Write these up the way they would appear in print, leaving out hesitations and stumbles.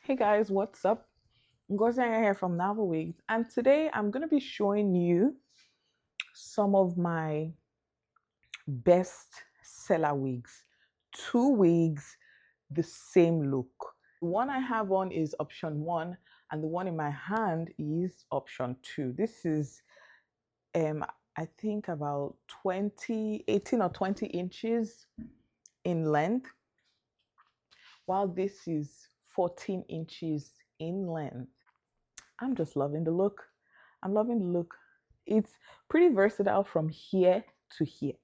Hey guys, what's up? I'm Ngozi here from Nalva Wigs, and today I'm going to be showing you some of my best seller wigs. Two wigs, the same look. The one I have on is option one, and the one in my hand is option two. This is, um, I think about 18 or 20 inches in length, while this is 14 inches in length. I'm just loving the look. I'm loving the look. It's pretty versatile from here to here,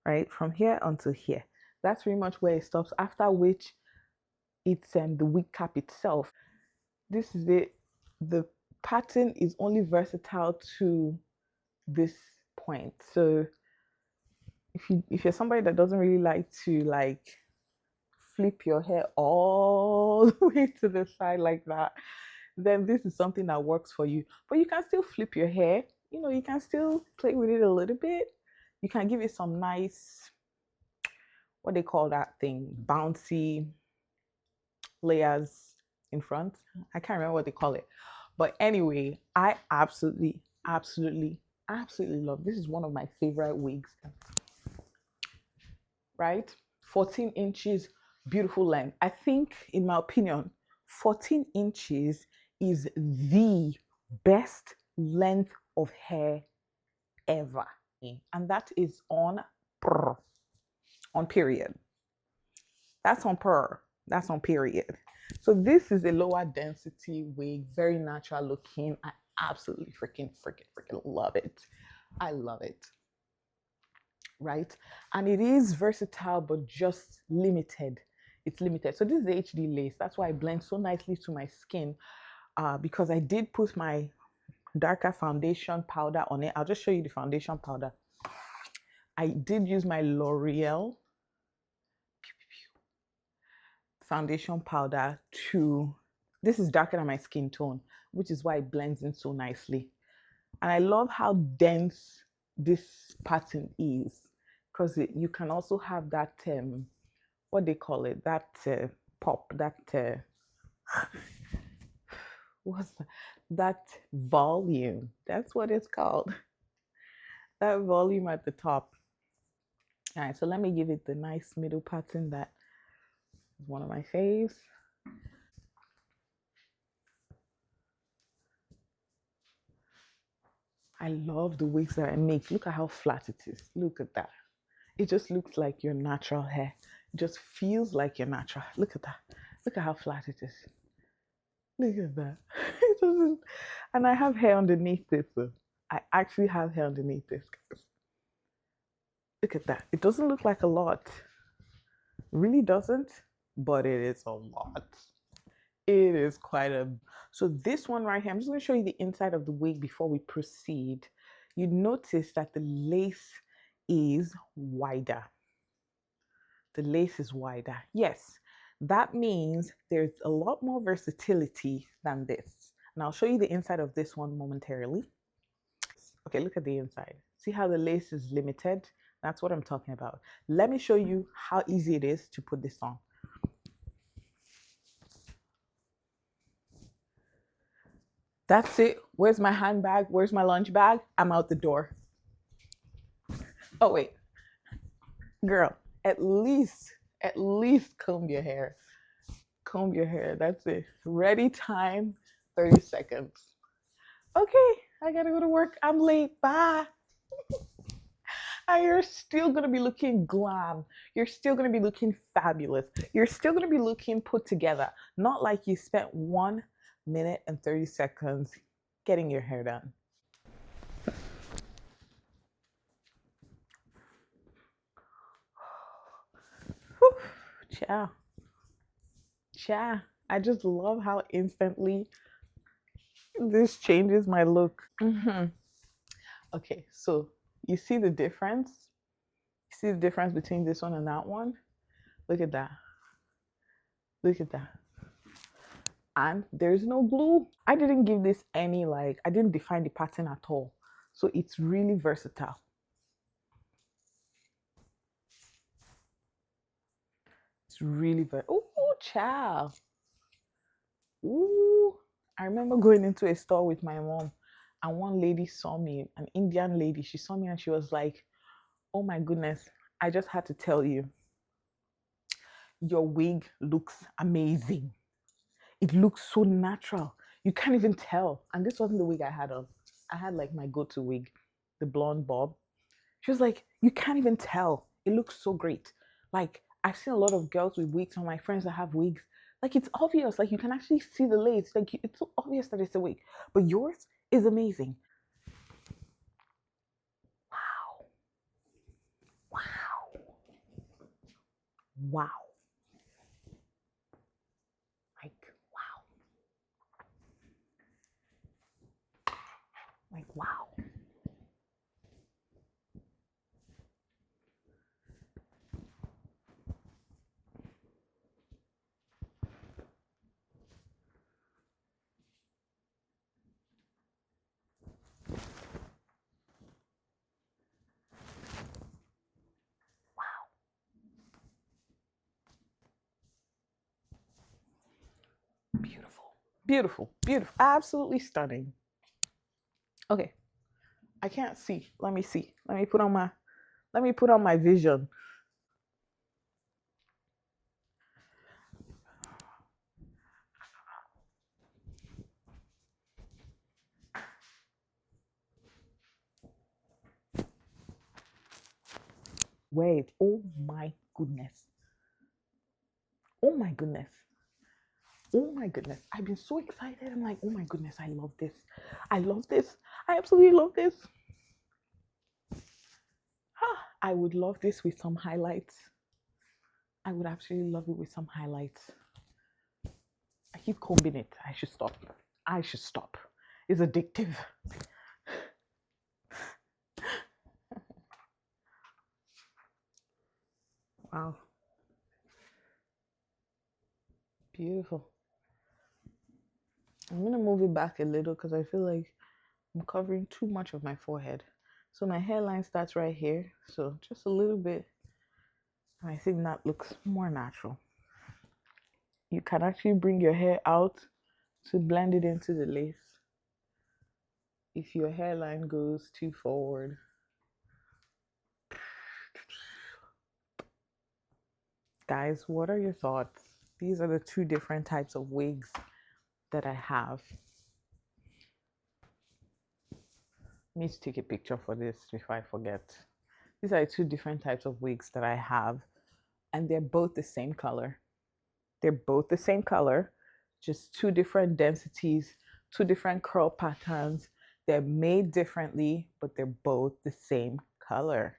right? From here until here. That's pretty much where it stops. After which, it's the wig cap itself. This is it. The pattern is only versatile to this point. So if you're somebody that doesn't really like to flip your hair all the way to the side like that, then this is something that works for you. But you can still flip your hair. You can still play with it a little bit. You can give it some nice, what they call that thing, bouncy layers in front. I can't remember what they call it. But anyway, I absolutely, absolutely, absolutely love this. Is one of my favorite wigs, right? 14 inches, beautiful length. I think, in my opinion, 14 inches is the best length of hair ever. And that is on period. That's on per. That's on period. So this is a lower density wig, very natural looking. I absolutely freaking love it. I love it. Right? And it is versatile, but just limited. It's limited. So this is the HD lace. That's why it blends so nicely to my skin, because I did put my darker foundation powder on it. I'll just show you the foundation powder. I did use my L'Oreal foundation powder this is darker than my skin tone, which is why it blends in so nicely. And I love how dense this pattern is, because you can also have that, what they call it, that pop, that, what's that volume? That's what it's called. That volume at the top. All right, so let me give it the nice middle pattern that is one of my faves. I love the wigs that I make. Look at how flat it is. Look at that. It just looks like your natural hair. It just feels like your natural. Look at that. Look at how flat it is. Look at that. It doesn't. And I have hair underneath this. So I actually have hair underneath this. Look at that. It doesn't look like a lot. Really doesn't, but it is a lot. It is quite a. So this one right here, I'm just going to show you the inside of the wig before we proceed. You notice that the lace is wider. The lace is wider. Yes, that means there's a lot more versatility than this. And I'll show you the inside of this one momentarily. Okay, look at the inside. See how the lace is limited? That's what I'm talking about. Let me show you how easy it is to put this on. That's it. Where's my handbag? Where's my lunch bag? I'm out the door. Oh, wait. Girl, at least comb your hair. Comb your hair. That's it. Ready time, 30 seconds. Okay, I gotta go to work. I'm late. Bye. And you're still gonna be looking glam. You're still gonna be looking fabulous. You're still gonna be looking put together. Not like you spent 1 minute and 30 seconds getting your hair done. Whew. Ciao. Ciao. I just love how instantly this changes my look. Okay, so you see the difference? You see the difference between this one and that one? Look at that. Look at that. And there's no glue. I didn't give this any, I didn't define the pattern at all. So it's really versatile. It's really very, oh, child. I remember going into a store with my mom, and one lady saw me, an Indian lady. She saw me and she was like, "Oh my goodness, I just had to tell you, your wig looks amazing. It looks so natural. You can't even tell." And this wasn't the wig I had on. I had like my go-to wig, the blonde bob. She was like, "You can't even tell. It looks so great." Like, I've seen a lot of girls with wigs, and my friends that have wigs. Like, it's obvious. Like, you can actually see the lace. Like, it's so obvious that it's a wig. But yours is amazing. Wow. Wow. Wow. Like, wow. Like, wow. Beautiful. Beautiful. Beautiful. Absolutely stunning. Okay. I can't see. Let me see. Let me put on my vision. Wait. Oh my goodness. Oh my goodness. Oh my goodness. I've been so excited. I'm like, oh my goodness, I love this. I love this. I absolutely love this. I would love this with some highlights. I would absolutely love it with some highlights. I keep combing it. I should stop. I should stop. It's addictive. Wow. Beautiful. I'm going to move it back a little because I feel like I'm covering too much of my forehead. So my hairline starts right here. So just a little bit. I think that looks more natural. You can actually bring your hair out to blend it into the lace if your hairline goes too forward. Guys, what are your thoughts? These are the two different types of wigs that I have. I need to take a picture for this before I forget. These are two different types of wigs that I have, and they're both the same color. They're both the same color, just two different densities, two different curl patterns. They're made differently, but they're both the same color.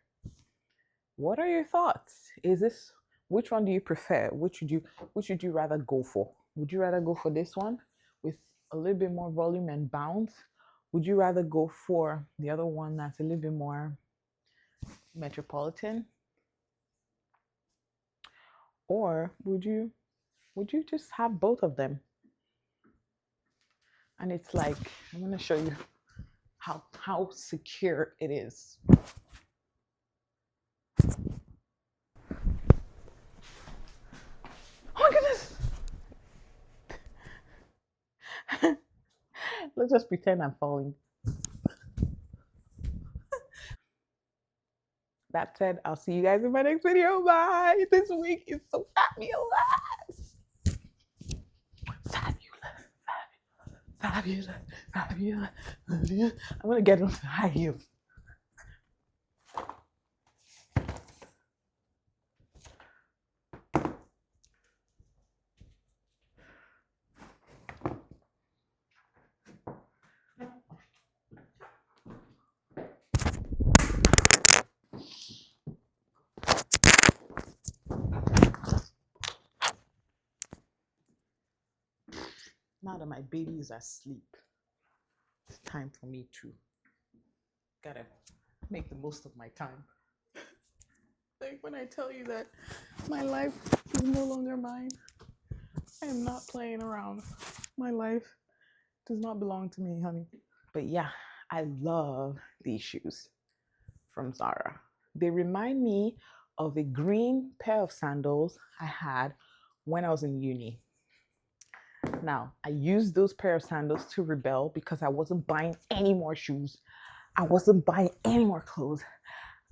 What are your thoughts? Is this, which one do you prefer? Which would you rather go for? Would you rather go for this one with a little bit more volume and bounce? Would you rather go for the other one that's a little bit more metropolitan? Or would you just have both of them? And it's like, I'm gonna show you how secure it is. Oh my goodness! Let's just pretend I'm falling. That said, I'll see you guys in my next video. Bye. This week is so fabulous. Fabulous. Fabulous. Fabulous. Fabulous. I'm gonna get into high heels. Now that my baby is asleep, it's time for me to gotta make the most of my time. Like when I tell you that my life is no longer mine, I am not playing around. My life does not belong to me, honey. But yeah, I love these shoes from Zara. They remind me of a green pair of sandals I had when I was in uni. Now, I used those pair of sandals to rebel because I wasn't buying any more shoes. I wasn't buying any more clothes.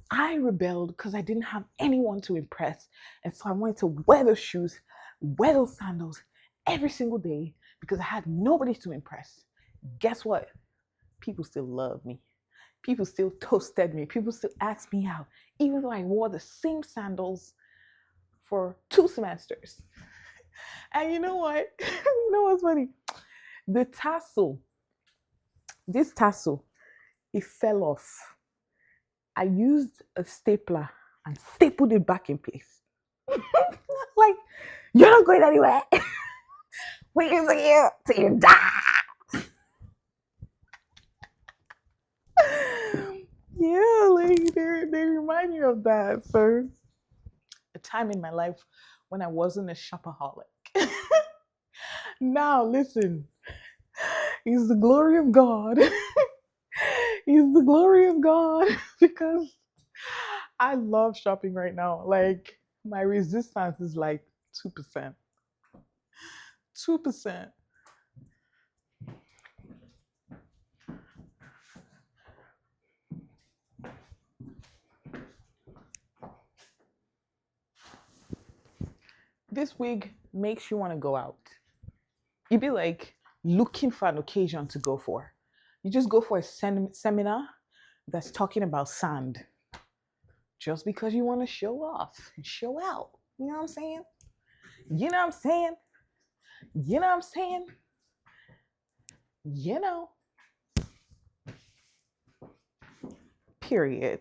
I rebelled because I didn't have anyone to impress. And so I wanted to wear those shoes, wear those sandals every single day because I had nobody to impress. Guess what? People still love me. People still toasted me. People still asked me out, even though I wore the same sandals for 2 semesters. And you know what? You know what's funny? The tassel, this tassel, it fell off. I used a stapler and stapled it back in place. Like, you're not going anywhere. Waiting for you till you die. Yeah, like they remind me of that. So, a time in my life when I wasn't a shopaholic. Now, listen, it's the glory of God. It's the glory of God because I love shopping right now. Like, my resistance is like 2%. 2%. This wig makes you want to go out. You'd be like looking for an occasion to go for. You just go for a seminar that's talking about sand just because you want to show off and show out. You know what I'm saying? You know what I'm saying? You know what I'm saying? You know. Period.